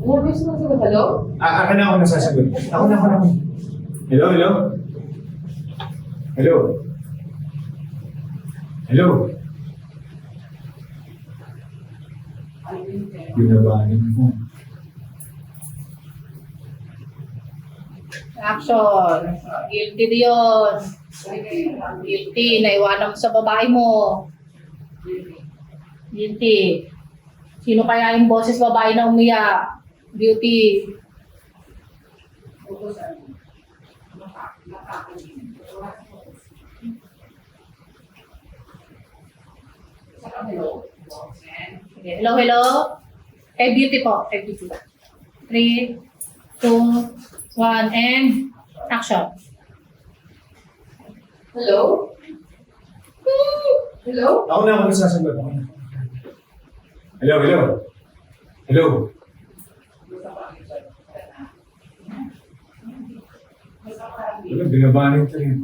Nervous mo sa hello? Ako na ako nasasagot. Ako na. Hello, hello? Hello? Hello? Binabanin mo. Action. Guilty din yun. Guilty. Naiwanan mo sa babae mo. Guilty. Sino kaya yung boses babae na umiyak? Guilty. Okay. Hello, hello. Kay beauty po. Kay beauty. 3, 2, 1, and action. Hello? Hello? Ako na ako nasasagot. Hello, hello? Hello? Hello, binabanin ka rin.